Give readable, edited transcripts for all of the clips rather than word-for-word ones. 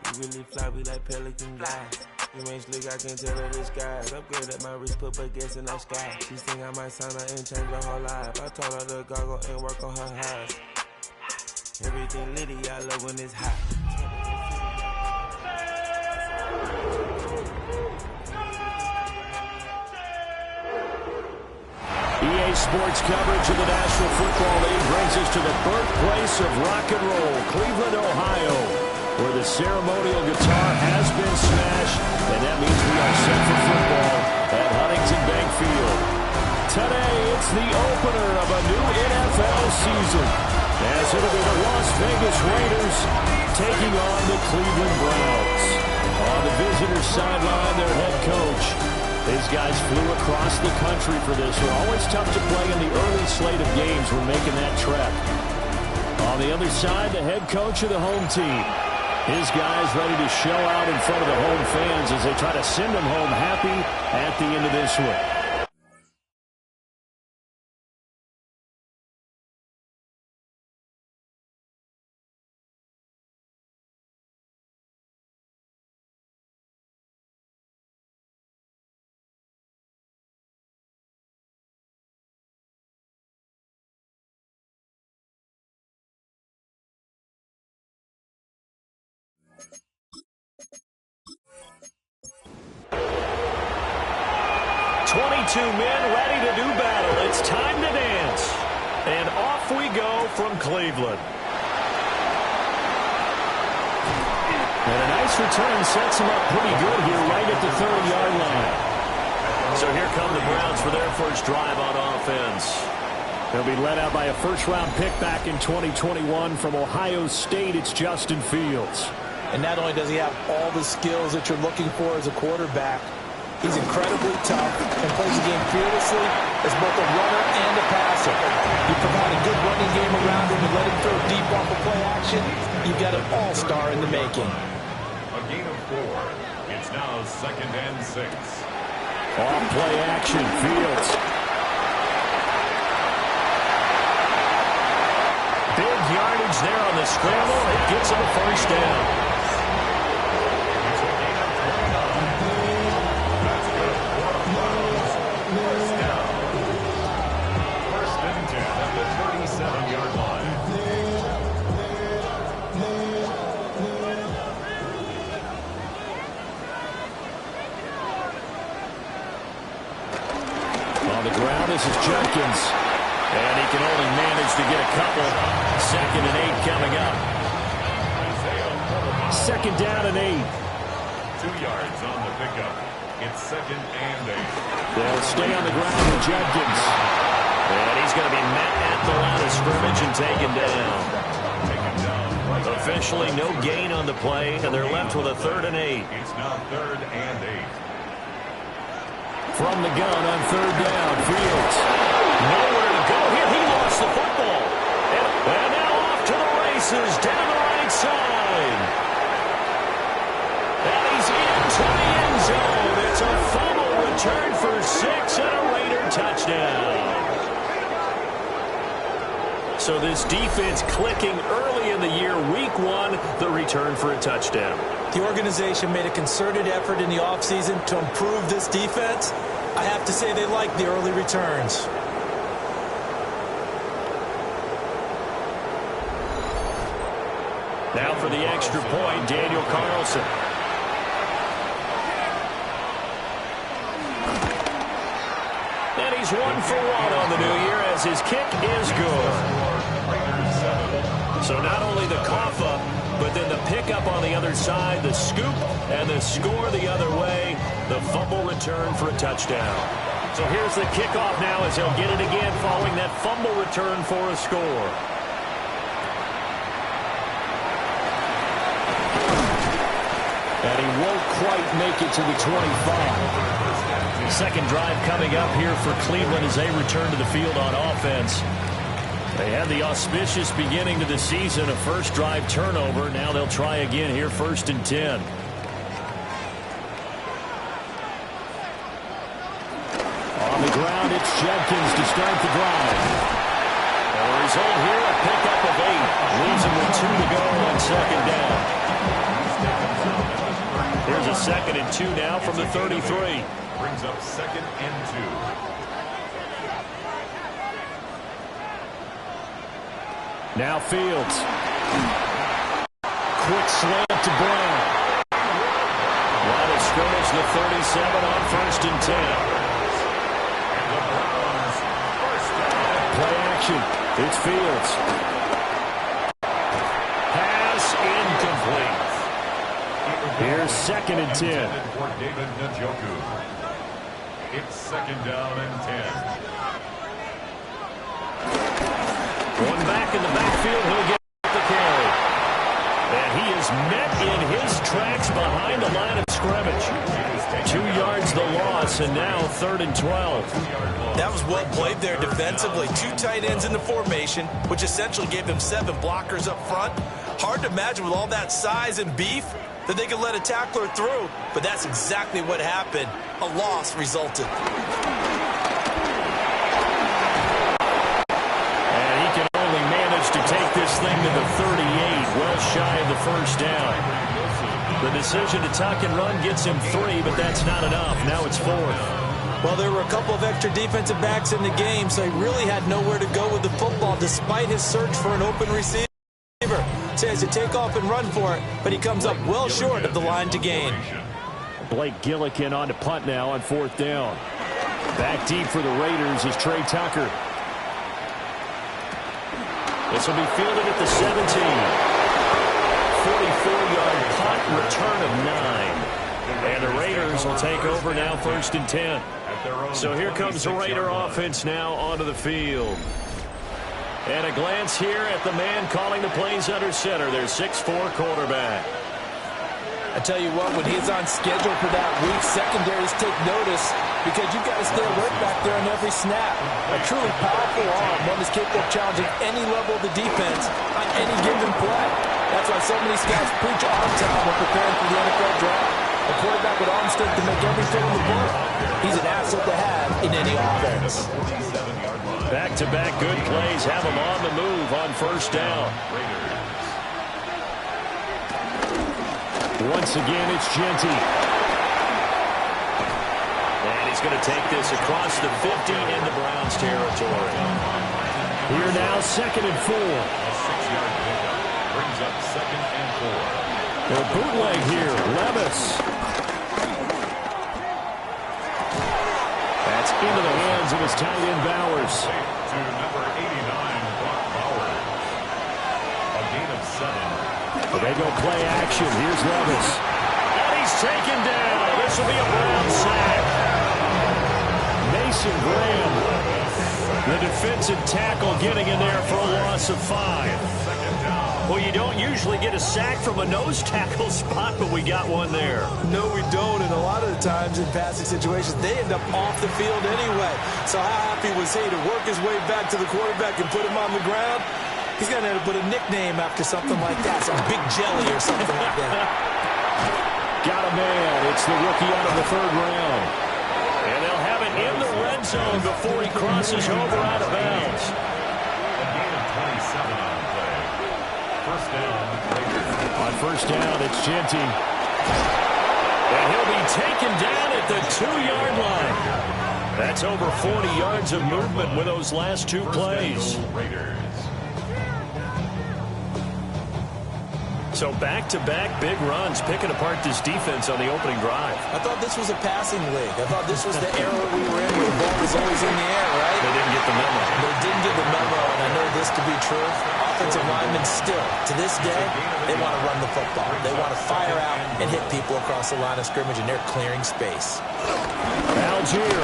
You really fly, we like pelican glide. You ain't slick, I can tell her this guy. Upgrade at my wrist, put baguettes in the sky. She think I might sign her and change her whole life. I told her to goggle and work on her highs. Everything litty, I love when it's hot. EA Sports coverage of the National Football League brings us to the birthplace of rock and roll, Cleveland, Ohio, where the ceremonial guitar has been smashed, and that means we are set for football at Huntington Bank Field. Today, it's the opener of a new NFL season, as it'll be the Las Vegas Raiders taking on the Cleveland Browns. On the visitor's sideline, their head coach. These guys flew across the country for this one. Always tough to play in the early slate of games when making that trek. On the other side, the head coach of the home team. His guys ready to show out in front of the home fans as they try to send them home happy at the end of this one. Men ready to do battle. It's time to dance. And off we go from Cleveland. And a nice return sets him up pretty good here right at the 30-yard line. So here come the Browns for their first drive on offense. They'll be led out by a first-round pick back in 2021 from Ohio State. It's Justin Fields. And not only does he have all the skills that you're looking for as a quarterback, he's incredibly tough and plays the game fearlessly as both a runner and a passer. You provide a good running game around him and let him throw deep off of play action, you've got an all-star in the making. A gain of 4. It's now 2nd and 6. Off play action, Fields. Big yardage there on the scramble. It gets him a first down. This is Jenkins, and he can only manage to get a couple. 2nd and 8 coming up. 2nd down and 8. 2 yards on the pickup. It's 2nd and 8. They'll stay on the ground with Jenkins. And he's going to be met at the line of scrimmage and taken down. Officially no gain on the play, and they're left with a 3rd and 8. It's now 3rd and 8. From the gun on 3rd down, Fields. Nowhere to go here. He lost the football. And now off to the races down the right side. And he's into the end zone. It's a fumble return for 6 and a Raider touchdown. So this defense clicking early in the year. Week 1, the return for a touchdown. The organization made a concerted effort in the offseason to improve this defense. I have to say they like the early returns. Now for the extra point, Daniel Carlson. And he's 1 for 1 on the new year as his kick is good. So not only the cough up, but then the pickup on the other side, the scoop, and the score the other way, the fumble return for a touchdown. So here's the kickoff now as he'll get it again following that fumble return for a score. And he won't quite make it to the 25. Second drive coming up here for Cleveland as they return to the field on offense. They had the auspicious beginning to the season, a first drive turnover. Now they'll try again here, 1st and 10. On the ground, it's Jenkins to start the drive. The result here, a pickup of 8. Leaves him with 2 to go on 2nd down. 2nd and 2 now from the 33. Brings up 2nd and 2. Now Fields. Quick slant to Brown. Line of scrimmage, the 37 on 1st and 10. And the Browns first down. Play action. It's Fields. Pass incomplete. Here's 2nd and 10. For David Njoku. It's 2nd down and 10. One back in the backfield. He'll get the carry. And he is met in his tracks behind the line of scrimmage. 2 yards the loss, and now 3rd and 12. That was well played there defensively. 2 tight ends in the formation, which essentially gave them 7 blockers up front. Hard to imagine with all that size and beef that they could let a tackler through, but that's exactly what happened. A loss resulted. And he can only manage to take this thing to the 38, well shy of the first down. The decision to tuck and run gets him 3, but that's not enough. Now it's 4th. Well, there were a couple of extra defensive backs in the game, so he really had nowhere to go with the football despite his search for an open receiver. Says to take off and run for it, but he comes up well short of the line to gain. Blake Gillikin on to punt now on 4th down. Back deep for the Raiders is Trey Tucker. This will be fielded at the 17. 44-yard punt, return of 9. And the Raiders will take over now 1st and 10. So here comes the Raider offense now onto the field. And a glance here at the man calling the plays under center, their 6'4 quarterback. I tell you what, when he's on schedule for that week, secondaries take notice because you've got to stay alert back there on every snap. A truly powerful arm, one that's capable of challenging any level of the defense on any given play. That's why so many scouts preach arm talent when preparing for the NFL draft. A quarterback with arm strength to make every throw in the book. He's an asset to have in any offense. Back-to-back good plays have him on the move on 1st down. Once again, it's Genty. And he's going to take this across the 50 into Browns territory. Here now, 2nd and 4. A 6-yard pickup brings up 2nd and 4. A bootleg here, Levis. That's into the hands of his tight end Bowers. To number 89, Brock Bowers. A gain of 7. But they go play action. Here's Levis. And he's taken down. This will be a Brown sack. Mason Graham, the defensive tackle, getting in there for a loss of 5. Well, you don't usually get a sack from a nose tackle spot, but we got one there. No, we don't, and a lot of the times in passing situations, they end up off the field anyway. So how happy was he to work his way back to the quarterback and put him on the ground? He's going to have to put a nickname after something like that, some Big Jelly or something like that. Got a man. It's the rookie out of the 3rd round. And they'll have it in the red zone before he crosses over out of bounds. A gain of 27 on the play. First down, Raiders. On 1st down, it's Genty. And he'll be taken down at the 2-yard line. That's over 40 yards of movement with those last 2 plays. Raiders. So back-to-back big runs, picking apart this defense on the opening drive. I thought this was a passing league. I thought this was the era we were in where the ball was always in the air, right? They didn't get the memo. They didn't get the memo, and I know this to be true. Offensive linemen still, to this day, they want to run the football. They want to fire out and hit people across the line of scrimmage, and they're clearing space. Algier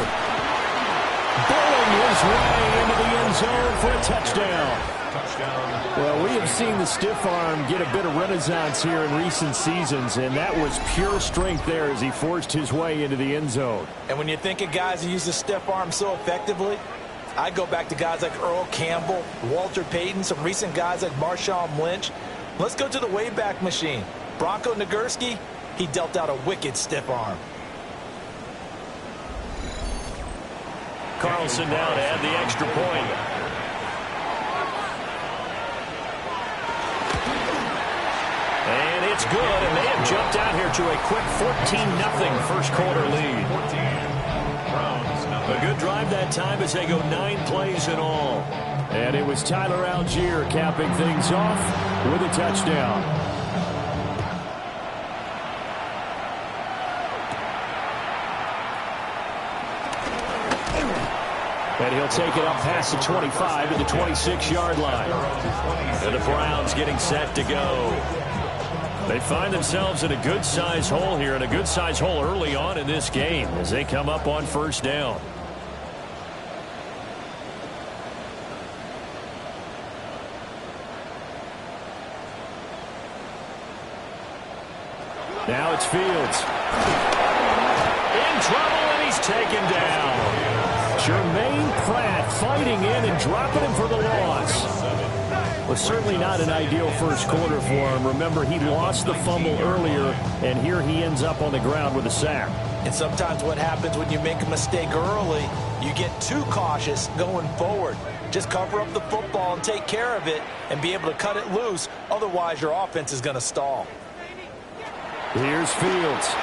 bowling his way into the end zone for a touchdown. Well, we have seen the stiff arm get a bit of renaissance here in recent seasons, and that was pure strength there as he forced his way into the end zone. And when you think of guys who use the stiff arm so effectively, I go back to guys like Earl Campbell, Walter Payton, some recent guys like Marshawn Lynch. Let's go to the Wayback Machine. Bronco Nagurski, he dealt out a wicked stiff arm. Carlson now to add the extra point. And it's good, and they have jumped out here to a quick 14-0 first quarter lead. A good drive that time as they go 9 plays in all. And it was Tyler Algier capping things off with a touchdown. And he'll take it up past the 25 to the 26-yard line. And the Browns getting set to go. They find themselves in a good-sized hole here, and a good-sized hole early on in this game as they come up on first down. Now it's Fields. In trouble, and he's taken down. Jermaine Pratt fighting in and dropping him for the loss. Was certainly not an ideal first quarter for him. Remember, he lost the fumble earlier, and here he ends up on the ground with a sack. And sometimes what happens when you make a mistake early, you get too cautious going forward. Just cover up the football and take care of it and be able to cut it loose. Otherwise, your offense is going to stall. Here's Fields.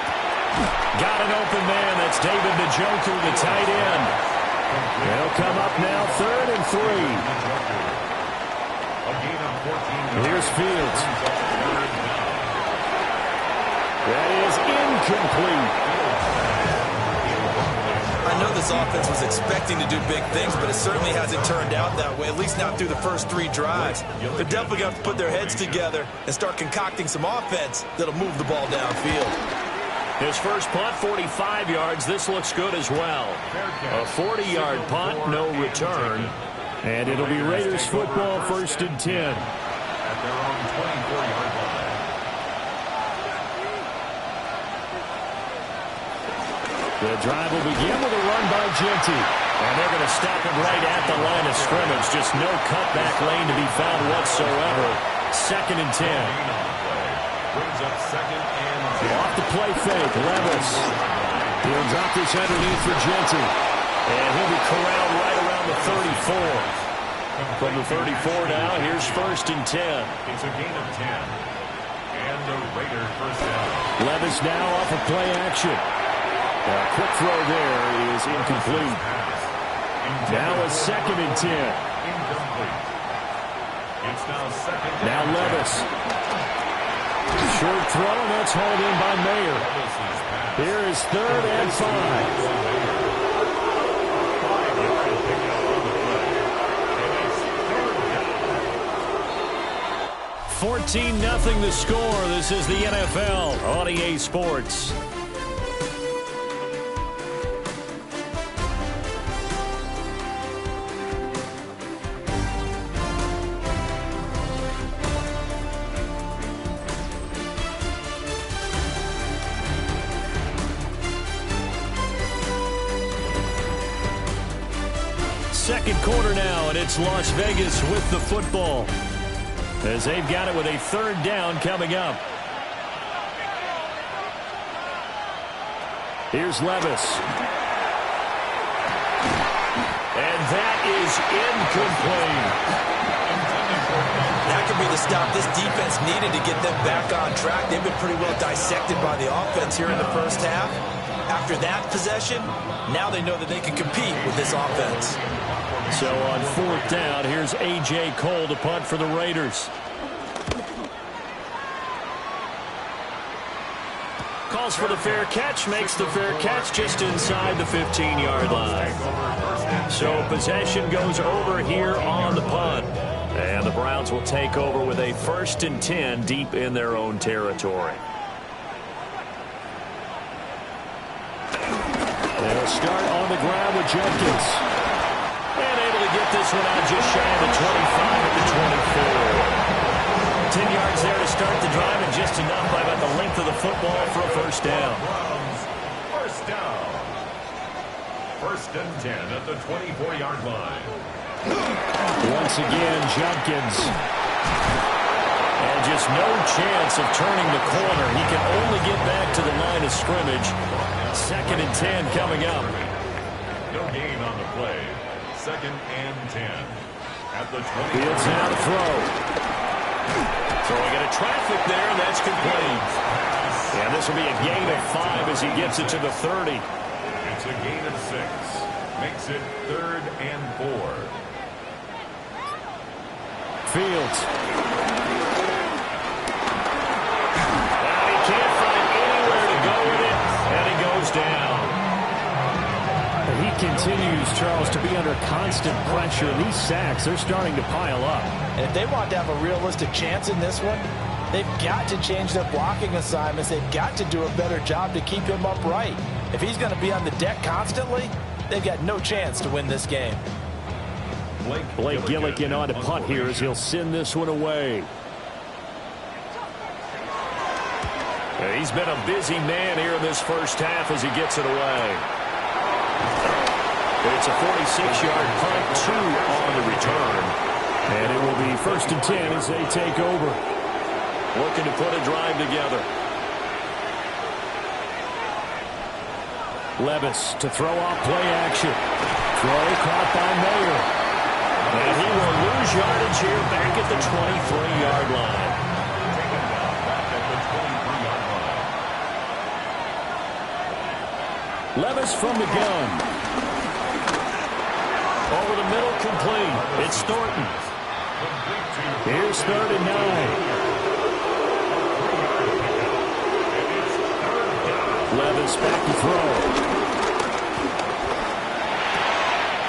Got an open man. That's David Njoku, the tight end. They'll come up now 3rd and 3. Here's Fields. That is incomplete. I know this offense was expecting to do big things, but it certainly hasn't turned out that way, at least not through the first 3 drives. They're definitely going to have to put their heads together and start concocting some offense that'll move the ball downfield. His first punt, 45 yards. This looks good as well. A 40-yard punt, no return. And it'll be Raiders football, 1st and 10. At their own 24-yard line. The drive will begin with a run by Genty. And they're going to stop him right at the line of scrimmage. Just no cutback lane to be found whatsoever. 2nd and 10. Brings up 2nd and 10. Off the play fake, Levis. He'll drop this underneath for Genty. And he'll be corralled right around the 34. From the 34 now, here's 1st and 10. It's a gain of 10. And the Raiders first down. Levis now off of play action. A quick throw there is incomplete. Now a 2nd and 10. Incomplete. It's now 2nd. Now Levis. Short throw, and that's hauled in by Mayer. Here is 3rd and 5. 14-0 the score. This is the NFL on EA Sports. Second quarter now, and it's Las Vegas with the football, as they've got it with a 3rd down coming up. Here's Levis. And that is incomplete. That could be the stop this defense needed to get them back on track. They've been pretty well dissected by the offense here in the first half. After that possession, now they know that they can compete with this offense. So on 4th down, here's A.J. Cole to punt for the Raiders. Calls for the fair catch, makes the fair catch just inside the 15-yard line. So possession goes over here on the punt. And the Browns will take over with a 1st and 10 deep in their own territory. They'll start on the ground with Jenkins. And able to get this one out just shy of the 25 at the 24. 10 yards there to start the drive, and just enough by about the length of the football for a 1st down. First down. 1st and 10 at the 24-yard line. Once again, Jenkins. And just no chance of turning the corner. He can only get back to the line of scrimmage. 2nd and 10 coming up. No gain on the play. 2nd and 10 at the 20. Fields now to throw. Throwing into traffic there, and that's complete. And this will be a gain of 5 as he gets it to the 30. It's a gain of 6. Makes it 3rd and 4. Fields. Now he can't find anywhere to go with it, and he goes down. And he continues, Charles, to be under constant pressure. These sacks, they're starting to pile up. And if they want to have a realistic chance in this one, they've got to change their blocking assignments. They've got to do a better job to keep him upright. If he's going to be on the deck constantly, they've got no chance to win this game. Blake Gillikin on to punt here as he'll send this one away. He's been a busy man here in this first half as he gets it away. It's a 46-yard punt, 2 on the return. And it will be 1st and 10 as they take over. Looking to put a drive together. Levis to throw off play action. Throw caught by Mayer. And he will lose yardage here back at the 23-yard line. Taken down back at the 23-yard line. Levis from the gun. Over the middle, complete. It's Thornton. Here's 3rd and 9. Levis back to throw.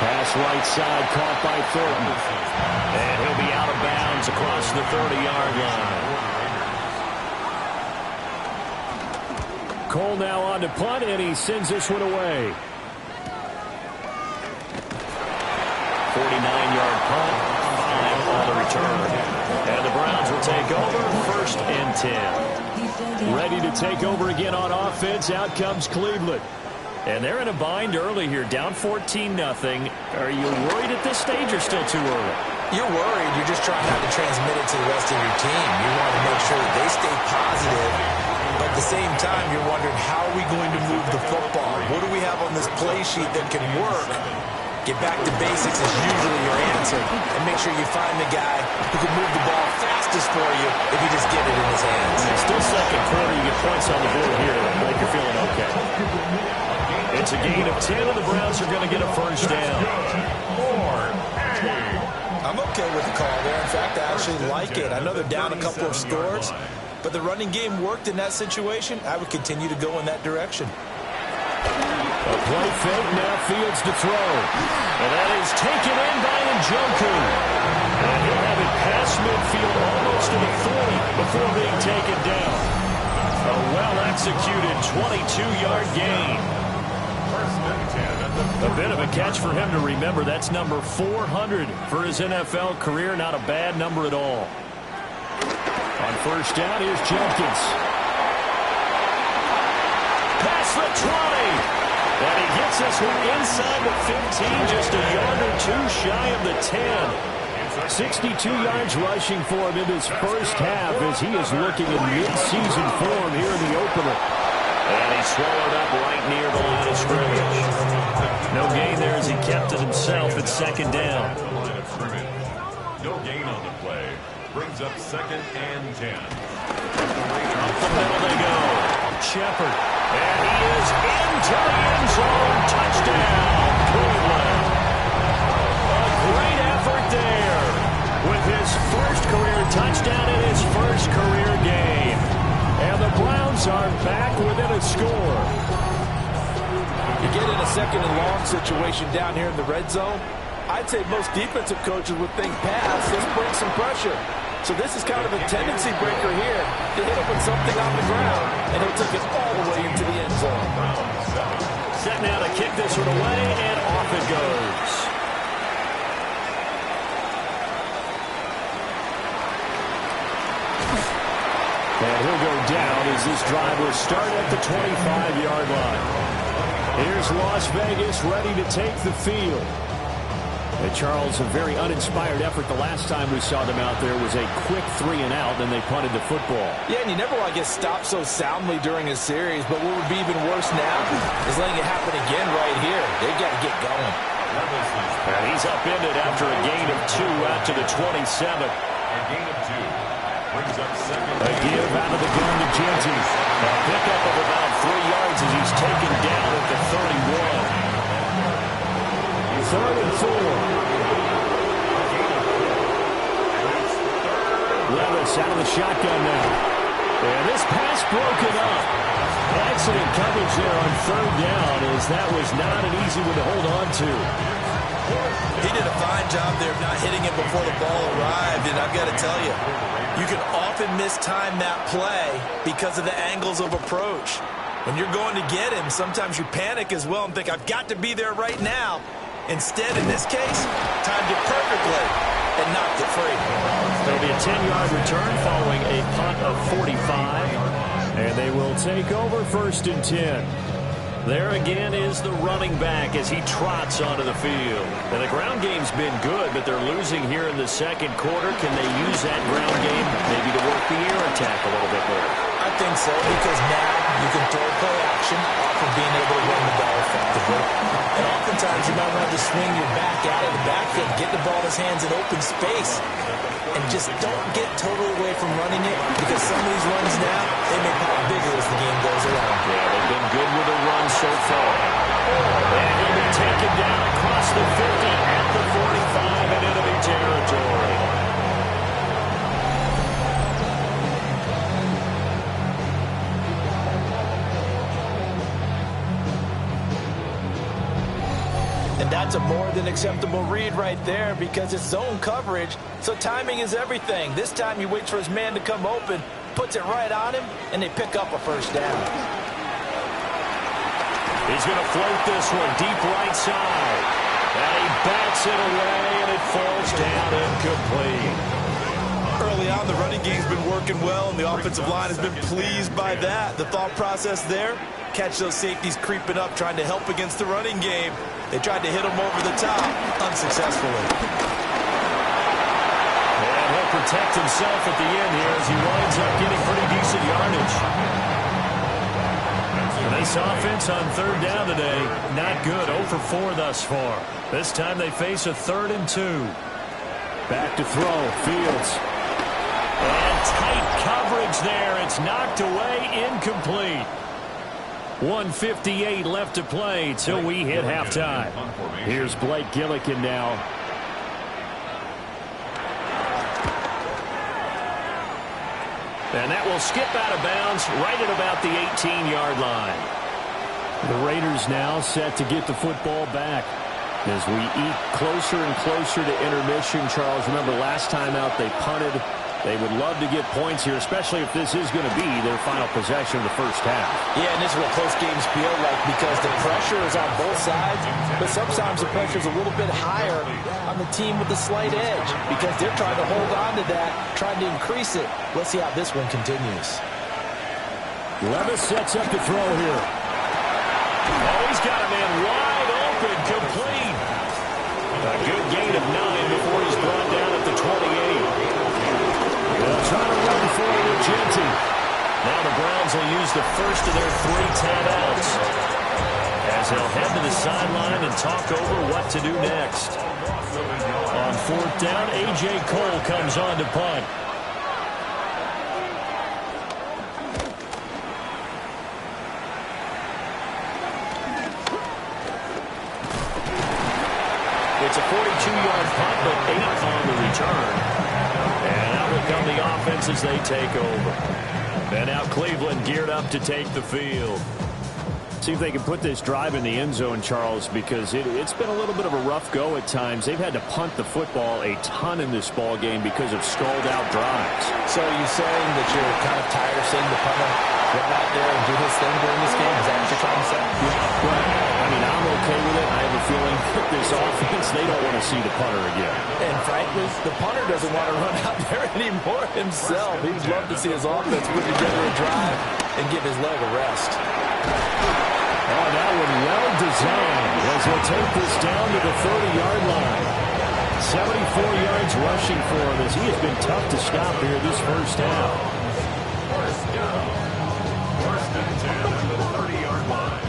Pass right side, caught by Thornton. And he'll be out of bounds across the 30-yard line. Cole now on to punt, and he sends this one away. 49-yard punt, 5 on the return. And the Browns will take over, 1st and 10. Ready to take over again on offense. Out comes Cleveland. And they're in a bind early here, down 14-0. Are you worried at this stage or still too early? You're worried. You're just trying not to transmit it to the rest of your team. You want to make sure that they stay positive. But at the same time, you're wondering, how are we going to move the football? What do we have on this play sheet that can work? Get back to basics is usually your answer. And make sure you find the guy who can move the ball fastest for you if you just get it in his hands. Still second quarter, you get points on the board here. Like you're feeling okay. It's a gain of 10, and the Browns are going to get a first down. I'm okay with the call there. In fact, I actually like it. I know they're down a couple of scores, but the running game worked in that situation. I would continue to go in that direction. A play fake, now Fields to throw. And that is taken in by Njoku. And he'll have it past midfield almost to the 40 before being taken down. A well-executed 22-yard gain. A bit of a catch for him to remember. That's number 400 for his NFL career. Not a bad number at all. On first down, here's Jenkins. Past the 20. And he gets this one inside the 15, just a yard or 2 shy of the 10. 62 yards rushing for him in his first half as he is looking in mid-season form here in the opener. And he swallowed up right near the line of scrimmage. No gain there as he kept it himself at 2nd down. No gain on the play. Brings up 2nd and 10. Up the middle they go. Shepard. And he is into the end zone. Touchdown, Cleveland. A great effort there with his first career touchdown in his first career game. And the Browns are back within a score. You get in a 2nd and long situation down here in the red zone, I'd say most defensive coaches would think pass. Let's bring some pressure. So this is kind of a tendency breaker here to hit him with something on the ground, and he'll take it all the way into the end zone. Set now to kick this one away, and off it goes. And he'll go down as this drive will start at the 25-yard line. Here's Las Vegas ready to take the field. And Charles, a very uninspired effort. The last time we saw them out there was a quick 3-and-out, then they punted the football. Yeah, and you never want to get stopped so soundly during a series, but what would be even worse now is letting it happen again right here. They've got to get going. And he's upended after a gain of 2 out to the 27. A gain of 2. Brings up second. A give out of the gun to Genty. A pickup of about 3 yards as he's taken down at the 31. 3rd and 4. Levis out of the shotgun now. And this pass broken up. Excellent coverage there on 3rd down, as that was not an easy one to hold on to. He did a fine job there of not hitting it before the ball arrived, and I've got to tell you, you can often mistime that play because of the angles of approach. When you're going to get him, sometimes you panic as well and think, I've got to be there right now. Instead, in this case, timed it perfectly and knocked it free. There'll be a 10-yard return following a punt of 45, and they will take over 1st and 10. There again is the running back as he trots onto the field. And the ground game's been good, but they're losing here in the 2nd quarter. Can they use that ground game maybe to work the air attack a little bit more? I think so, because now you can throw play action off of being able to run the ball effectively. And oftentimes you might want to swing your back out of the backfield, get the ball in his hands in open space, and just don't get totally away from running it, because some of these runs now, they may pop bigger as the game goes along. Yeah, they've been good with the run so far. And he'll be taken down across the 50 at the 45 in enemy territory. And that's a more than acceptable read right there, because it's zone coverage, so timing is everything. This time he waits for his man to come open, puts it right on him, and they pick up a 1st down. He's going to float this one deep right side. And he bats it away, and it falls down incomplete. Early on, the running game's been working well, and the offensive line has been pleased by that. The thought process there, catch those safeties creeping up, trying to help against the running game. They tried to hit him over the top, unsuccessfully. And he'll protect himself at the end here as he winds up getting pretty decent yardage. This offense on 3rd down today, not good. 0 for 4 thus far. This time they face a 3rd and 2. Back to throw, Fields. And tight coverage there. It's knocked away, incomplete. 1:58 left to play till we hit halftime. Here's Blake Gillikin now. And that will skip out of bounds right at about the 18-yard line. The Raiders now set to get the football back. As we eat closer and closer to intermission, Charles, remember last time out they punted. They would love to get points here, especially if this is going to be their final possession of the 1st half. Yeah, and this is what close games feel like, because the pressure is on both sides, but sometimes the pressure is a little bit higher on the team with the slight edge, because they're trying to hold on to that, trying to increase it. Let's see how this one continues. Levis sets up to throw here. Oh, he's got a man wide open, complete. A good gain of 9 before he's brought down at the 28. They'll try to run forward with Genty. Now the Browns will use the first of their 3 timeouts, as they'll head to the sideline and talk over what to do next. On 4th down, A.J. Cole comes on to punt. It's a 42-yard punt, but 8 on the return. And out will come the offense as they take over. And now Cleveland geared up to take the field. See if they can put this drive in the end zone, Charles, because it's been a little bit of a rough go at times. They've had to punt the football a ton in this ball game because of stalled-out drives. So are you saying that you're kind of tired of seeing the punter run out there and do his thing during this game? Is that what you're trying to say? Well, I mean, I'm okay with it. I have a feeling that this offense, they don't want to see the punter again. And frankly, the punter doesn't want to run out there anymore himself. He'd love to see his offense put together a drive and give his leg a rest. Oh, that one well designed as he'll take this down to the 30-yard line. 74 yards rushing for him as he has been tough to stop here this 1st half. First down. 1st and 10 at the 30-yard line.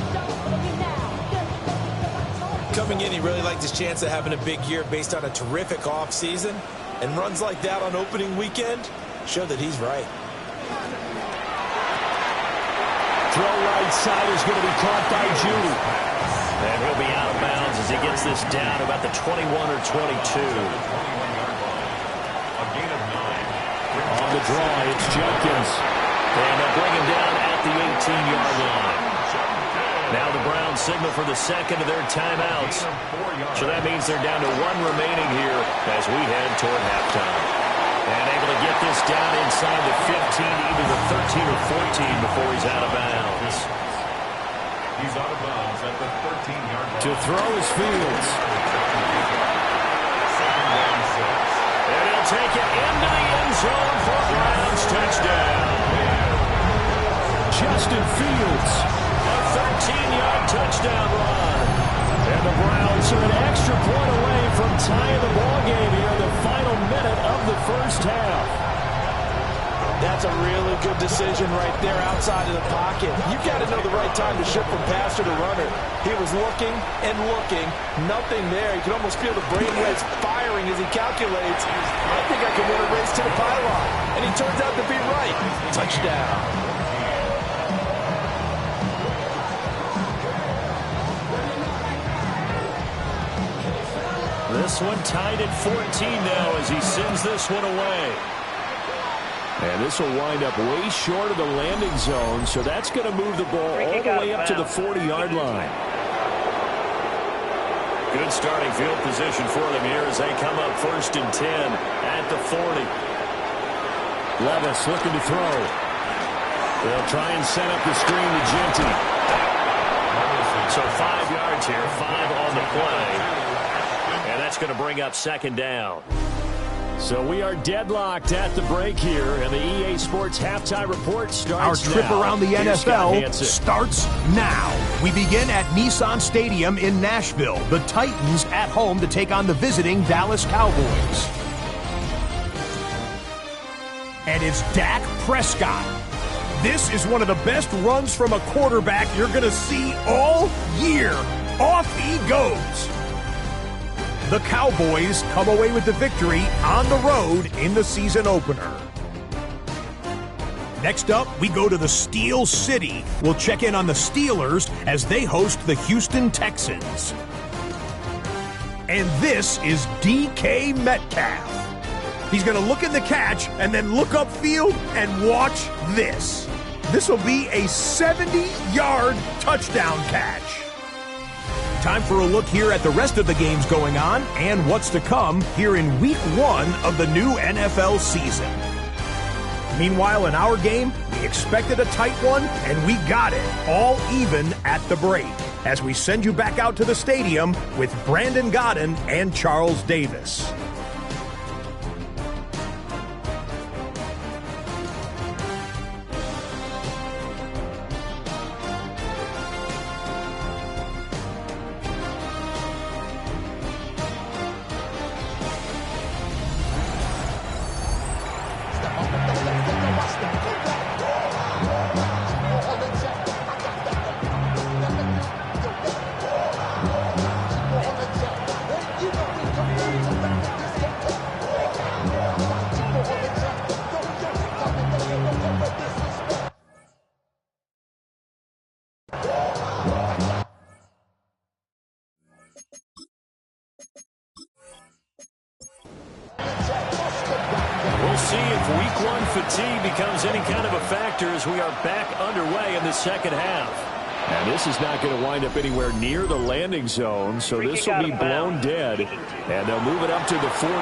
Coming in, he really liked his chance of having a big year based on a terrific offseason. And runs like that on opening weekend, show that he's right. Throw right side is going to be caught by Judy. And he'll be out of bounds as he gets this down about the 21 or 22. On the draw, it's Jenkins. And they'll bring him down at the 18-yard line. Now the Browns signal for the second of their timeouts. So that means they're down to one remaining here as we head toward halftime. And able to get this down inside the 15, either the 13 or 14 before he's out of bounds. He's out of bounds at the 13-yard line. To throw is Fields. And he'll take it into the end zone for a Browns touchdown. Justin Fields, a 13-yard touchdown run. And the Browns are an extra point away from tying the ballgame here in the final minute of the first half. That's a really good decision right there outside of the pocket. You've got to know the right time to shift from passer to runner. He was looking and looking, nothing there. You can almost feel the brainwaves firing as he calculates. I think I can win a race to the pylon. And he turns out to be right. Touchdown. This one tied at 14 now as he sends this one away. And this will wind up way short of the landing zone, so that's going to move the ball all the way up to the 40-yard line. Good starting field position for them here as they come up 1st and 10 at the 40. Levis looking to throw. They'll try and set up the screen to Genty. So 5 yards here, 5 on the play. And that's going to bring up 2nd down. So we are deadlocked at the break here, and the EA Sports Halftime Report starts now. Our trip around the NFL starts now. We begin at Nissan Stadium in Nashville. The Titans at home to take on the visiting Dallas Cowboys. And it's Dak Prescott. This is one of the best runs from a quarterback you're going to see all year. Off he goes. The Cowboys come away with the victory on the road in the season opener. Next up, we go to the Steel City. We'll check in on the Steelers as they host the Houston Texans. And this is DK Metcalf. He's going to look in the catch and then look upfield and watch this. This will be a 70-yard touchdown catch. Time for a look here at the rest of the games going on and what's to come here in Week 1 of the new NFL season. Meanwhile, in our game, we expected a tight one, and we got it, all even at the break, as we send you back out to the stadium with Brandon Godden and Charles Davis. We'll see if Week 1 fatigue becomes any kind of a factor as we are back underway in the second half. And this is not going to wind up anywhere near the landing zone, so this will be blown dead, and they'll move it up to the 40.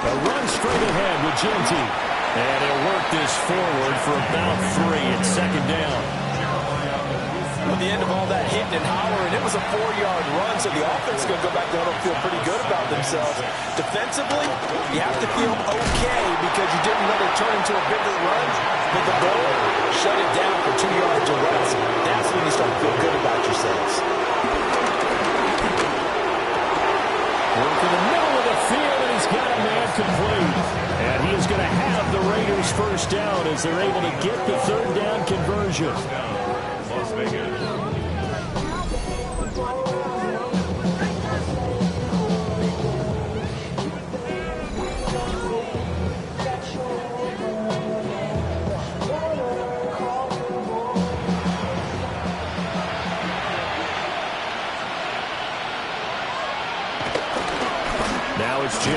A run straight ahead with Genty. And he'll work this forward for about 3 at 2nd down. At the end of all that hitting and hollering, it was a 4-yard run, so the offense is going to go back to huddle and feel pretty good about themselves. Defensively, you have to feel okay because you didn't let it turn into a bigger run, but the goal, shut it down for 2 yards or less. That's when you start to feel good about yourselves. Work in the middle of the field, and he's got a man complete. And he is going to have the Raiders first down as they're able to get the 3rd down conversion.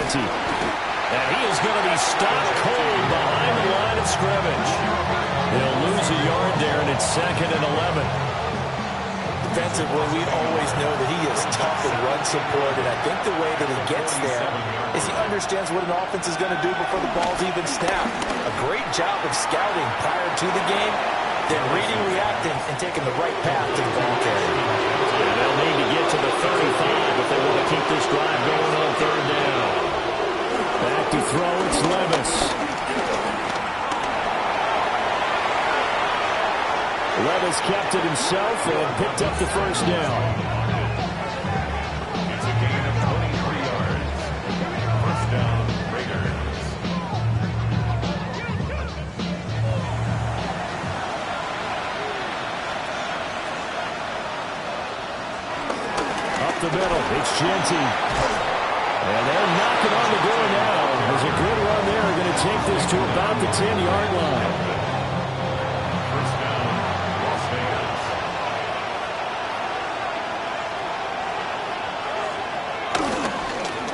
Gente. And he is going to be stopped cold behind the line of scrimmage. He'll lose a yard there, and it's 2nd and 11. Defensively, we always know that he is tough in run support, and I think the way that he gets there is he understands what an offense is going to do before the ball's even snapped. A great job of scouting prior to the game, then reading, reacting, and taking the right path to the ball carrier. And they'll need to get to the 35 if they want to keep this drive going on 3rd down. Back to throw, it's Levis. Levis kept it himself and picked up the 1st down. It's a gain of 23 yards. 1st down, Raiders. Up the middle, it's Gente. And they're knocking on the door now. There's a good run there. Going to take this to about the 10-yard line.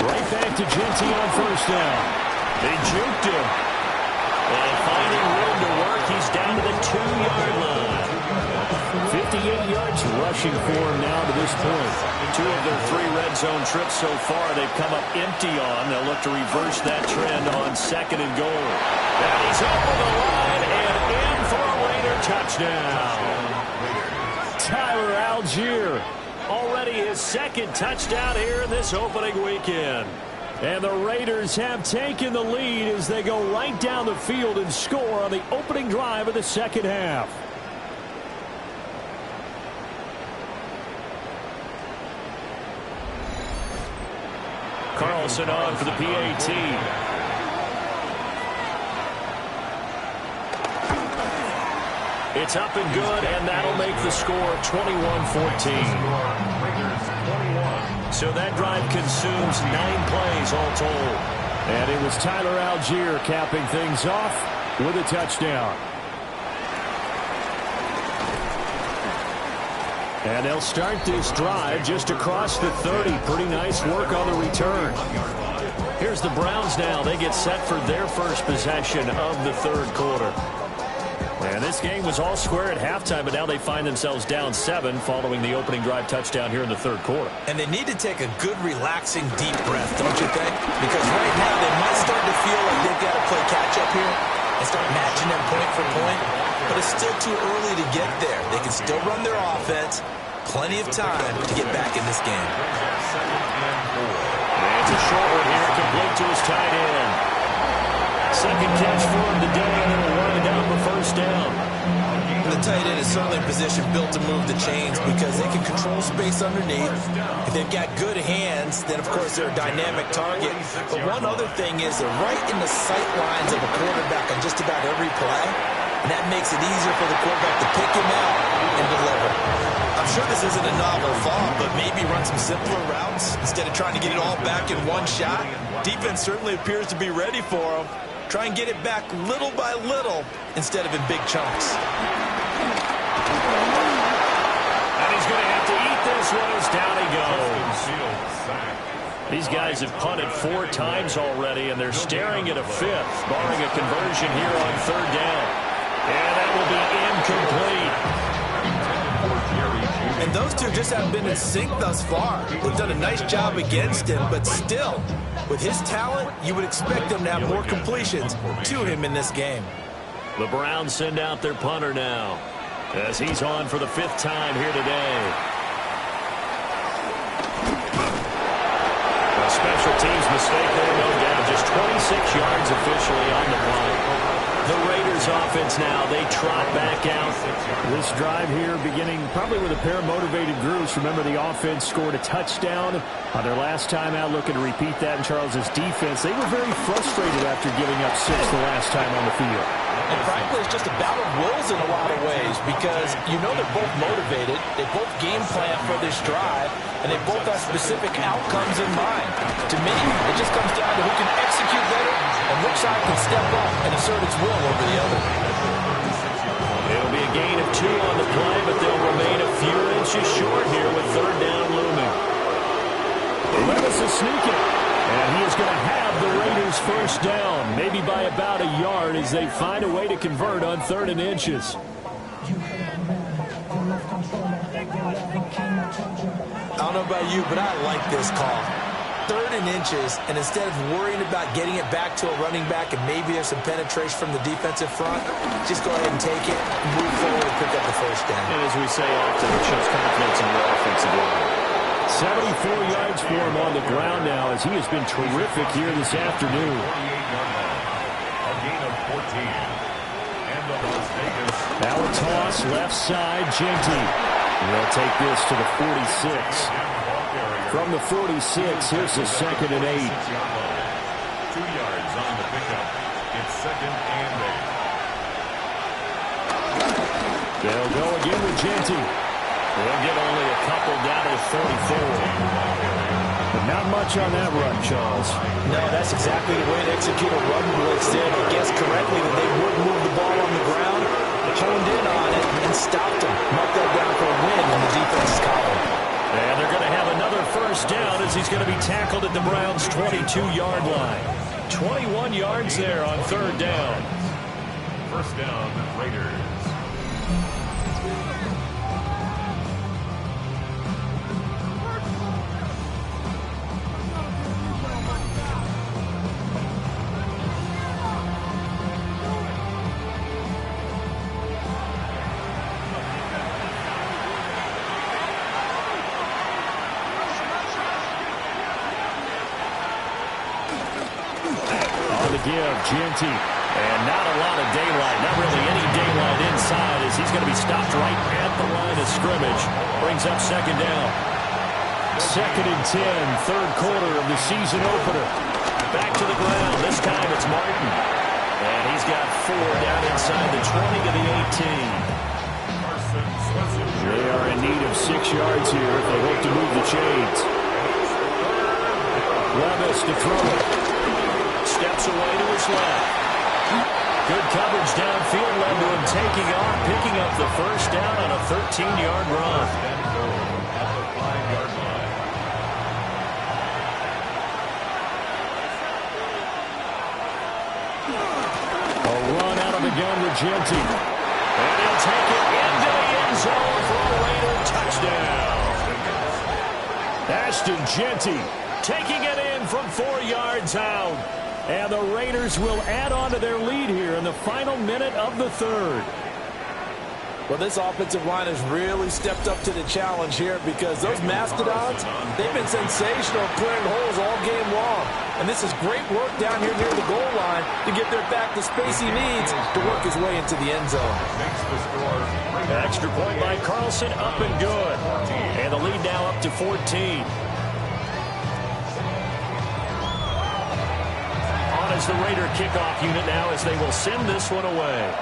Right back to Gente on 1st down. They juked him. And finding room to work, he's down to the 2-yard line. 58 yards rushing for him now to this point. 2 of their 3 red zone trips so far they've come up empty on. They'll look to reverse that trend on 2nd and goal. And he's over the line and in for a Raider touchdown. Tyler Algier, already his 2nd touchdown here in this opening weekend. And the Raiders have taken the lead as they go right down the field and score on the opening drive of the 2nd half. Carlson on for the PAT. It's up and good, and that'll make the score 21-14. So that drive consumes 9 plays all told. And it was Tyler Algier capping things off with a touchdown. And they'll start this drive just across the 30. Pretty nice work on the return. Here's the Browns now. They get set for their first possession of the 3rd quarter. And this game was all square at halftime, but now they find themselves down 7 following the opening drive touchdown here in the 3rd quarter. And they need to take a good, relaxing, deep breath, don't you think? Because right now they might start to feel like they've got to play catch-up here and start matching them point for point. But it's still too early to get there. They can still run their offense. Plenty of time to get back in this game. And it's a short one here, complete to his tight end. 2nd catch for him today, and it'll run it down for 1st down. The tight end is certainly in position built to move the chains because they can control space underneath. If they've got good hands, then of course they're a dynamic target. But one other thing is they're right in the sight lines of a quarterback on just about every play. And that makes it easier for the quarterback to pick him out and deliver. I'm sure this isn't a novel thought, but maybe run some simpler routes instead of trying to get it all back in one shot. Defense certainly appears to be ready for him. Try and get it back little by little instead of in big chunks. And he's going to have to eat this one as down he goes. These guys have punted 4 times already, and they're staring at a 5th, barring a conversion here on 3rd down. And that will be incomplete. And those two just haven't been in sync thus far. They've done a nice job against him, but still, with his talent, you would expect them to have more completions to him in this game. The Browns send out their punter now as he's on for the 5th time here today. A special teams mistake there, no doubt. Just 26 yards officially on the punt. The Raiders offense now, they trot back out. This drive here beginning probably with a pair of motivated groups. Remember, the offense scored a touchdown on their last time out, looking to repeat that in Charles's defense. They were very frustrated after giving up 6 the last time on the field. And frankly, it's just a battle of wills in a lot of ways because you know they're both motivated. They both game plan for this drive, and they both have specific outcomes in mind. To me, it just comes down to who can execute better and which side can step up and assert its will over the other. It'll be a gain of 2 on the play, but they'll remain a few inches short here with 3rd down looming. Levis is sneaking, and he is going to have Raiders first down, maybe by about a yard as they find a way to convert on 3rd and inches. I don't know about you, but I like this call. 3rd and inches, and instead of worrying about getting it back to a running back and maybe there's some penetration from the defensive front, just go ahead and take it, move forward, and pick up the first down. And as we say often, it shows confidence in your offensive line. 74 yards for him on the ground now as he has been terrific here this afternoon. A gain of 14. And the Las Vegas. Now a toss, left side, Genty. They'll take this to the 46. From the 46, here's the 2nd and 8. 2 yards on the pickup. It's 2nd and 8. They'll go again with Genty. They'll get only a couple down to 44. But not much on that run, Charles. No, that's exactly the way to execute a run blitz there. They guessed correctly that they would move the ball on the ground, honed in on it, and stopped them. Marked that down for a win in the defense's column. And they're going to have another first down as he's going to be tackled at the Browns' 22-yard line. 21 yards there on 3rd down. First down, Raiders. Give Genty, and not a lot of daylight, not really any daylight inside as he's going to be stopped right at the line of scrimmage. Brings up 2nd down. 2nd and 10, 3rd quarter of the season opener. Back to the ground, this time it's Martin. And he's got 4 down inside the 20 to the 18. They are in need of 6 yards here if they hope to move the chains. Levis to throw it. Steps away to his left. Good coverage downfield led to him taking off, picking up the first down on a 13-yard run. A run out of the gun with Genty. And he'll take it into the end zone for a Raider touchdown. Ashton Genty taking it in from 4 yards out. And the Raiders will add on to their lead here in the final minute of the 3rd. Well, this offensive line has really stepped up to the challenge here because those mastodons, they've been sensational clearing holes all game long. And this is great work down here near the goal line to get their back the space he needs to work his way into the end zone. Extra point by Carlson, up and good. And the lead now up to 14. As the Raider kickoff unit now as they will send this one away.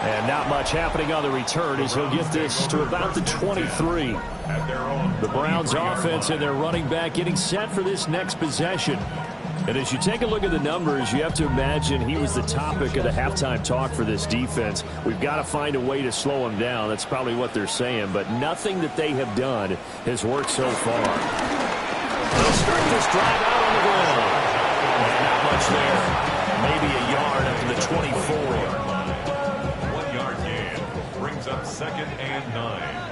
And not much happening on the return as he'll get this to about the 23. The Browns offense and their running back getting set for this next possession. And as you take a look at the numbers, you have to imagine he was the topic of the halftime talk for this defense. We've got to find a way to slow him down. That's probably what they're saying. But nothing that they have done has worked so far. They'll start this drive out on the ground. And not much there. Maybe a yard up to the 24. 1 yard gain brings up 2nd and 9.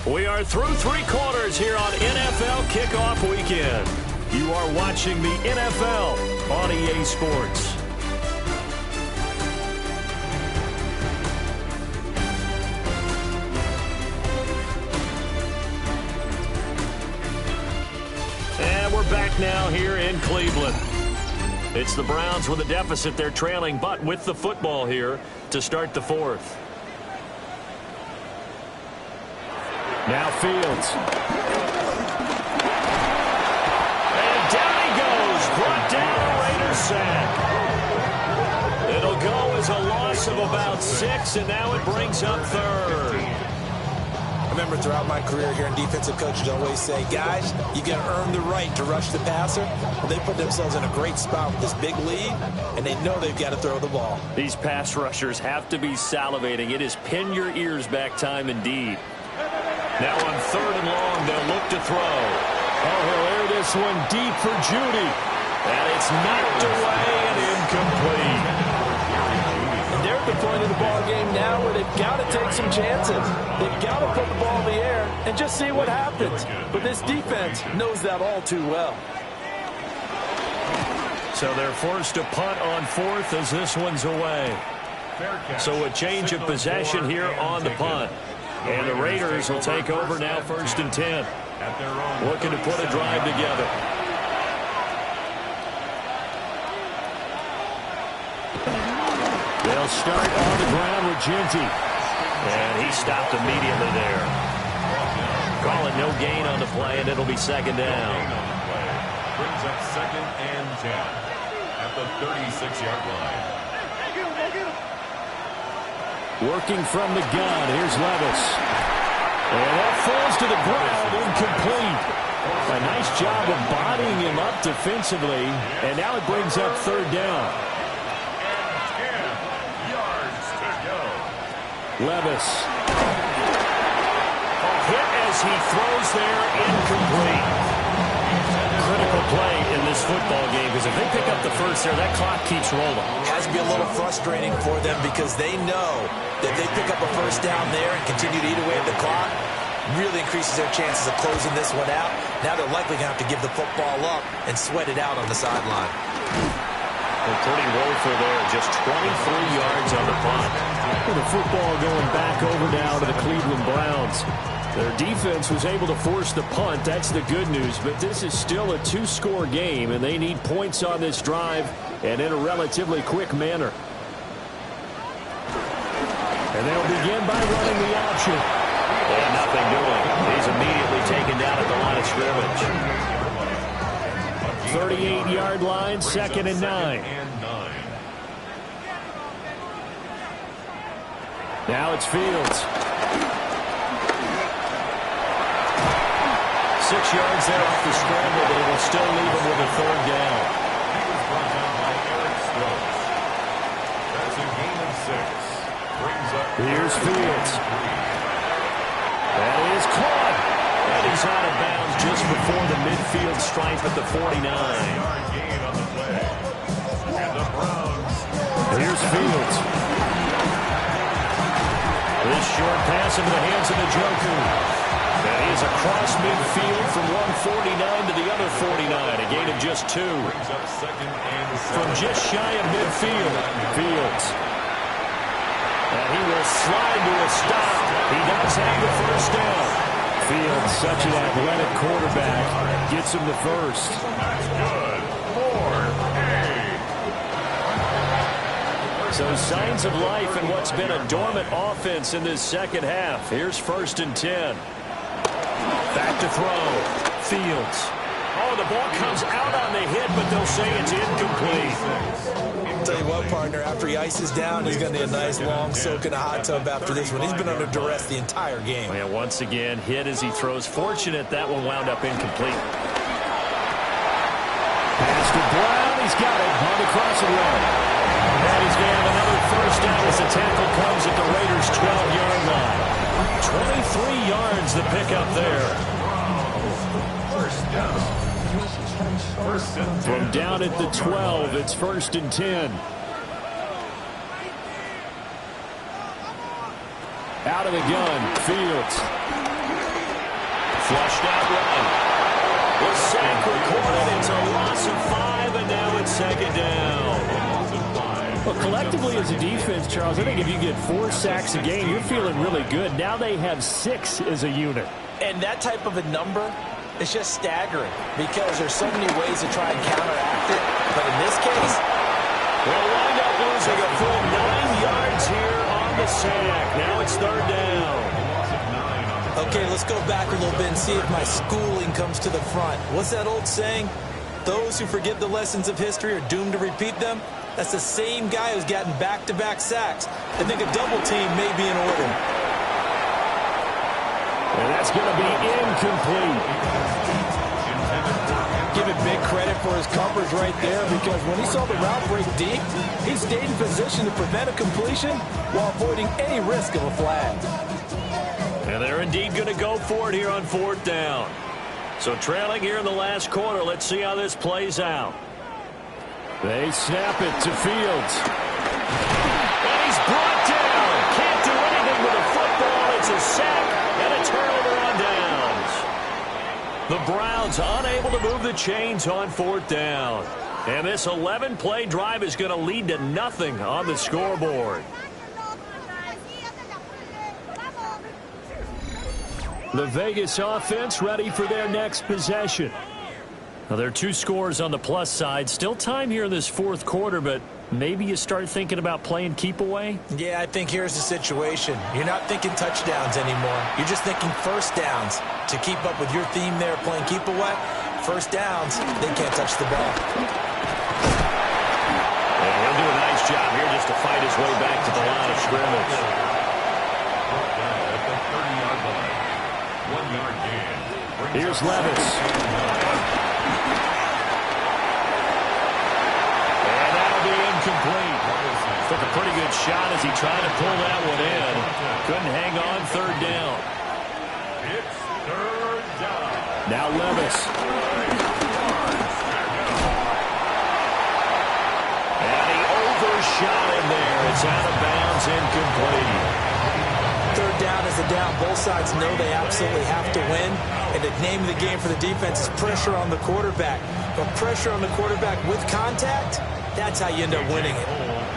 We are through 3 quarters here on NFL Kickoff Weekend. You are watching the NFL on EA Sports. And we're back now here in Cleveland. It's the Browns with a deficit. They're trailing, but with the football here to start the 4th. Now Fields. And down he goes. Brought down a Raiders sack. It'll go as a loss of about 6, and now it brings up 3rd. I remember throughout my career here in defensive coaches always say, guys, you got to earn the right to rush the passer. Well, they put themselves in a great spot with this big lead, and they know they've got to throw the ball. These pass rushers have to be salivating. It is pin your ears back time indeed. Now on 3rd and long, they'll look to throw. Oh, he'll air this one deep for Judy. And it's knocked away and incomplete. They're at the point of the ball game now where they've got to take some chances. They've got to put the ball in the air and just see what happens. But this defense knows that all too well. So they're forced to punt on 4th as this one's away. So a change of possession here on the punt. And the Raiders will take over now 1st and 10. Looking to put a drive together. They'll start on the ground with Ginty. And he stopped immediately there. Call it no gain on the play, and it'll be 2nd down. Brings up 2nd and 10 at the 36-yard line. Working from the gun. Here's Levis. And that falls to the ground, incomplete. A nice job of bodying him up defensively. And now it brings up 3rd down. And 10 yards to go. Levis. A hit as he throws there, incomplete. Critical play in this football game, because if they pick up the first there, that clock keeps rolling. Has to be a little frustrating for them because they know that they pick up a first down there and continue to eat away at the clock, really increases their chances of closing this one out. Now they're likely going to have to give the football up and sweat it out on the sideline. Well, pretty woeful there, just 23 yards on the punt. Well, the football going back over now to the Cleveland Browns. Their defense was able to force the punt. That's the good news. But this is still a 2-score game, and they need points on this drive and in a relatively quick manner. And they'll begin by running the option. And nothing doing. He's immediately taken down at the line of scrimmage. 38-yard line, 2nd and 9. Now it's Fields. 6 yards there off the scramble, but it will still leave him with a 3rd down. He was brought down by Eric Stokes. That's a gain of 6. Brings up Here's Fields. That is caught. And he's out of bounds just before the midfield stripe at the 49. gain on the play. And the Browns. Here's Fields. This short pass into the hands of the Njoku. And he is across midfield from 149 to the other 49. A gain of just 2. Brings up 2nd and 7. From just shy of midfield. Fields. And he will slide to a stop. He does have the first down. Fields, such an athletic quarterback, gets him the first. That's good. 4-8. So signs of life in what's been a dormant offense in this second half. Here's 1st and 10. Back to throw. Fields. Oh, the ball comes out on the hit, but they'll say it's incomplete. I'll tell you what, partner, after he ices down, he's going to need a nice long soak in a hot tub after this one. He's been under duress the entire game. And once again, hit as he throws. Fortunate that one wound up incomplete. Pass to Brown. He's got it on the crossing road. And he's going to have another first down as the tackle comes at the Raiders' 12-yard line. 23 yards the pickup there. From down at the 12, it's 1st and 10. Out of the gun, Fields. Flushed out right. The sack recorded. It's a loss of 5, and now it's 2nd down. Well, collectively as a defense, Charles, I think if you get 4 sacks a game, you're feeling really good. Now they have 6 as a unit. And that type of a number is just staggering because there's so many ways to try and counteract it. But in this case, they'll wind up losing a full 9 yards here on the sack. Now it's 3rd down. Okay, let's go back a little bit and see if my schooling comes to the front. What's that old saying? Those who forget the lessons of history are doomed to repeat them. That's the same guy who's gotten back-to-back sacks. I think a double team may be in order. And that's going to be incomplete. Give him big credit for his coverage right there, because when he saw the route break deep, he stayed in position to prevent a completion while avoiding any risk of a flag. And they're indeed going to go for it here on 4th down. So trailing here in the last quarter, let's see how this plays out. They snap it to Fields. And he's brought down. Can't do anything with a football. It's a sack and a turnover on downs. The Browns unable to move the chains on 4th down. And this 11-play drive is going to lead to nothing on the scoreboard. The Vegas offense ready for their next possession. Now, there are 2 scores on the plus side. Still time here in this 4th quarter, but maybe you start thinking about playing keep away? Yeah, I think here's the situation. You're not thinking touchdowns anymore. You're just thinking first downs. To keep up with your theme there, playing keep away, first downs, they can't touch the ball. And he'll do a nice job here just to fight his way back to the line of scrimmage. At the 30-yard line. 1-yard gain. Here's Levis. And that'll be incomplete. Took a pretty good shot as he tried to pull that one in. Couldn't hang on 3rd down. It's 3rd down. Now Levis. And he overshot him there. It's out of bounds, incomplete. 3rd down is a down. Both sides know they absolutely have to win. And the name of the game for the defense is pressure on the quarterback. But pressure on the quarterback with contact, that's how you end up winning it.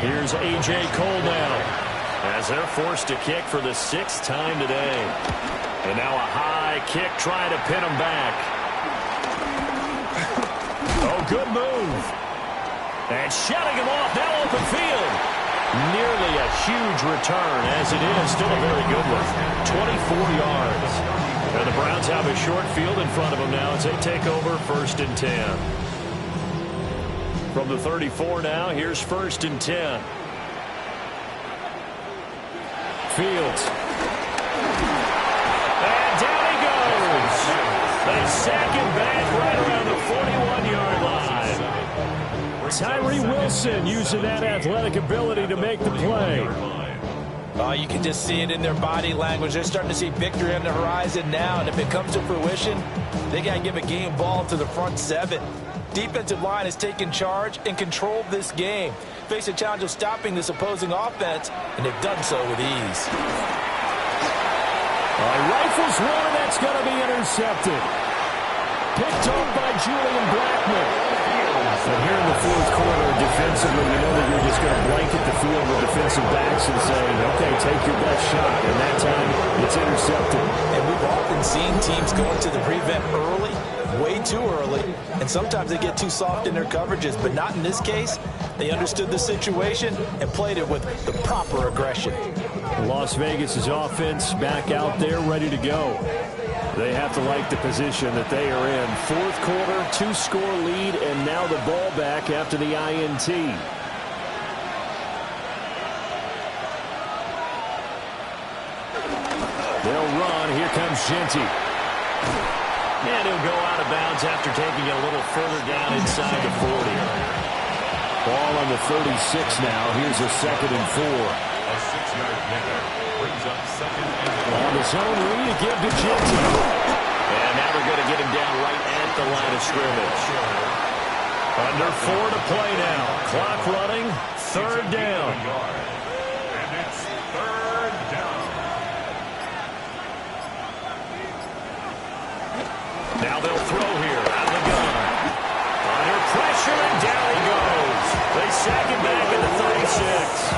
Here's A.J. Cole now, as they're forced to kick for the 6th time today. And now a high kick trying to pin him back. Oh, good move. And shutting him off, now open field. Nearly a huge return, as it is. Still a very good one. 24 yards. And the Browns have a short field in front of them now as they take over 1st and 10. From the 34 now, here's 1st and 10. Fields. And down he goes. They sack him back right around the 41-yard line. Tyree Wilson using that athletic ability to make the play. Oh, you can just see it in their body language. They're starting to see victory on the horizon now, and if it comes to fruition, they got to give a game ball to the front 7. Defensive line has taken charge and controlled this game. Face a challenge of stopping this opposing offense, and they've done so with ease. Rifles one, and that's going to be intercepted. Picked up by Julian Blackmon. And here in the 4th quarter, defensively, you know that you're just going to blanket the field with defensive backs and say, okay, take your best shot. And that time, it's intercepted. And we've often seen teams go into the prevent early, way too early, and sometimes they get too soft in their coverages, but not in this case. They understood the situation and played it with the proper aggression. Las Vegas' offense back out there, ready to go. They have to like the position that they are in. 4th quarter, 2-score lead, and now the ball back after the INT. They'll run. Here comes Genty. And he'll go out of bounds after taking it a little further down inside the 40. Ball on the 36 now. Here's a 2nd and 4. A 6-yard pickup brings up 2nd and 4. On his own read, a give to Genty. And now they're going to get him down right at the line of scrimmage. Under 4 to play now. Clock running. 3rd down. And it's 3rd down. Now they'll throw here out of the gun. Under pressure, and down he goes. They sack him back at the 36.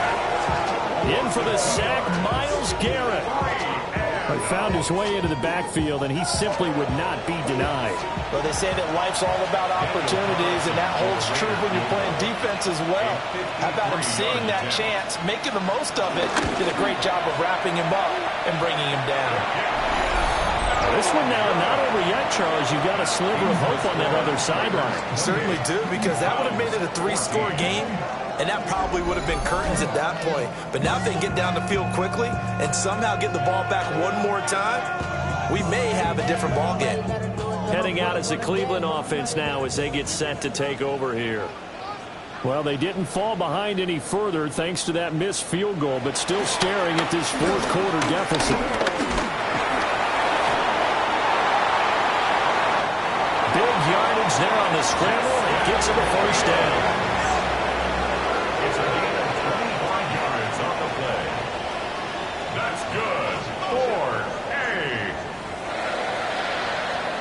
In for the sack, Myles Garrett. He found his way into the backfield, and he simply would not be denied. Well, they say that life's all about opportunities, and that holds true when you're playing defense as well. How about him seeing that chance, making the most of it, did a great job of wrapping him up and bringing him down. This one now not over yet, Charles. You've got a sliver of hope on that other sideline. Certainly do, because that would have made it a 3-score game. and that probably would have been curtains at that point. But now if they get down the field quickly and somehow get the ball back one more time, we may have a different ball game. Heading out as the Cleveland offense now as they get set to take over here. Well, they didn't fall behind any further thanks to that missed field goal, but still staring at this fourth quarter deficit. Big yardage there on the scramble. It gets him a first down. It's a gain of 25 yards on the play. That's good for A.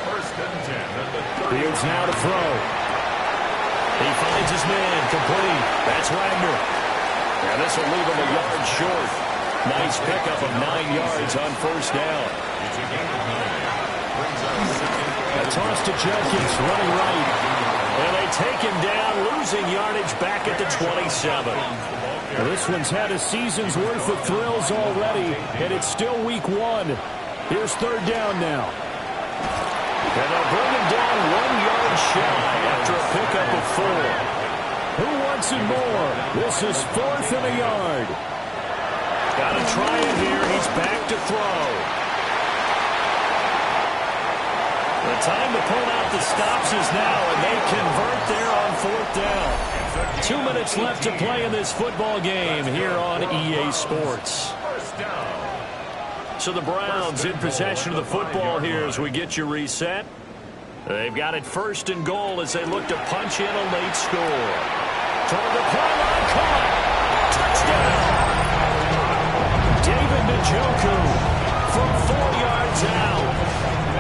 First and 10 at the 30. Fields now to throw. He finds his man, complete. That's Wagner. And this will leave him a yard short. Nice pickup of 9 yards on first down. It's a gain of 9. Brings up second. A toss to Jenkins, running right. And they take him down, losing yardage back at the 27. Well, this one's had a season's worth of thrills already, and it's still week 1. Here's third down now. And they'll bring him down 1 yard shy after a pickup of 4. Who wants it more? This is fourth and a yard. Got to try it here. He's back to throw. The time to pull out the stops is now, and they convert there on fourth down. 2 minutes left to play in this football game here on EA Sports. First down. So the Browns in possession of the football here as we get you reset. They've got it first and goal as they look to punch in a late score. Toward the pylon, caught. Touchdown. David Njoku from 4 yards out.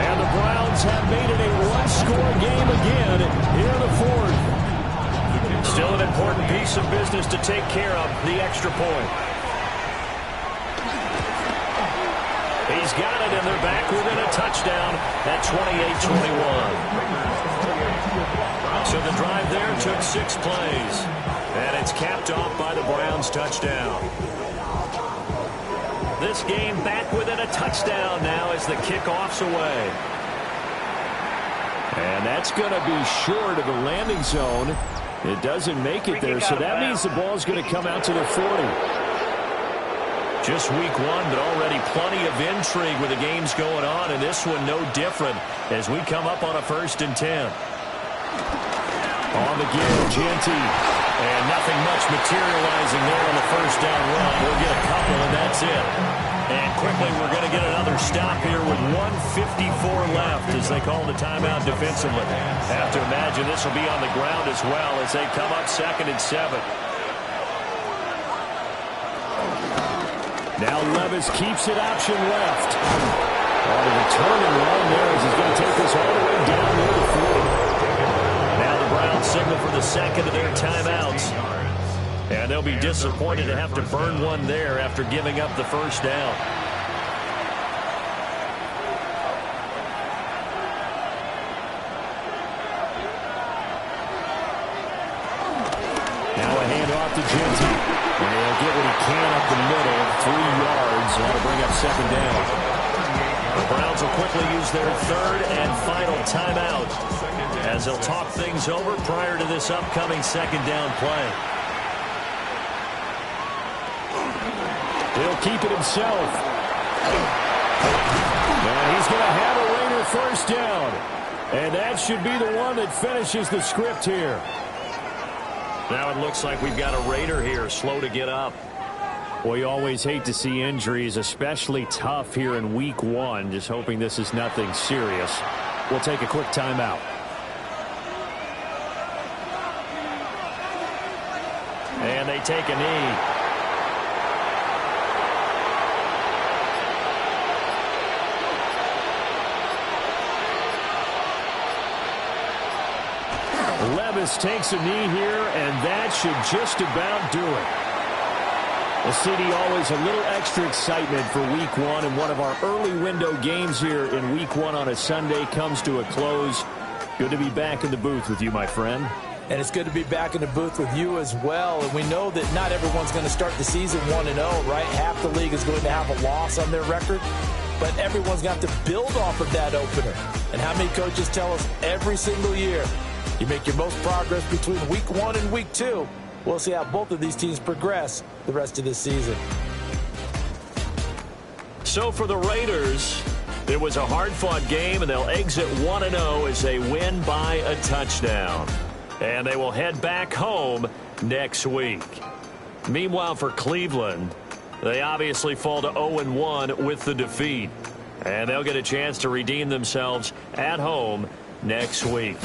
And the Browns have made it a one-score game again here in the fourth. Still an important piece of business to take care of, the extra point. He's got it, and they're back within a touchdown at 28-21. So the drive there took 6 plays, and it's capped off by the Browns' touchdown. This game back within a touchdown now as the kickoff's away. And that's going to be short of the landing zone. It doesn't make it there, so that means the ball's going to come out to the 40. Just week 1, but already plenty of intrigue with the games going on, and this one no different as we come up on a 1st and 10. On the give, Genty. And nothing much materializing there on the first down run. We'll get a couple, and that's it. And quickly, we're going to get another stop here with 1:54 left as they call the timeout defensively. Have to imagine this will be on the ground as well as they come up 2nd and 7. Now Levis keeps it option left. On the returning run there as he's going to take this all the way down near the 40. Now the Browns signal for the second of their timeouts. And they'll be disappointed to have to burn one there after giving up the first down. Now a handoff to Genty. And he'll get what he can up the middle, 3 yards. That'll bring up 2nd down. The Browns will quickly use their 3rd and final timeout as they'll talk things over prior to this upcoming 2nd down play. He'll keep it himself. And he's going to have a Raider first down. And that should be the one that finishes the script here. Now it looks like we've got a Raider here, slow to get up. Well, you always hate to see injuries, especially tough here in week 1. Just hoping this is nothing serious. We'll take a quick timeout. And they take a knee. Levis takes a knee here, and that should just about do it. Well, CD, always a little extra excitement for week 1, and one of our early window games here in week 1 on a Sunday comes to a close. Good to be back in the booth with you, my friend. And it's good to be back in the booth with you as well. And we know that not everyone's going to start the season 1-0, right? Half the league is going to have a loss on their record. But everyone's got to build off of that opener. And how many coaches tell us every single year, you make your most progress between week 1 and week 2. We'll see how both of these teams progress the rest of this season. So for the Raiders, it was a hard-fought game, and they'll exit 1-0 as they win by a touchdown. And they will head back home next week. Meanwhile, for Cleveland, they obviously fall to 0-1 with the defeat. And they'll get a chance to redeem themselves at home next week.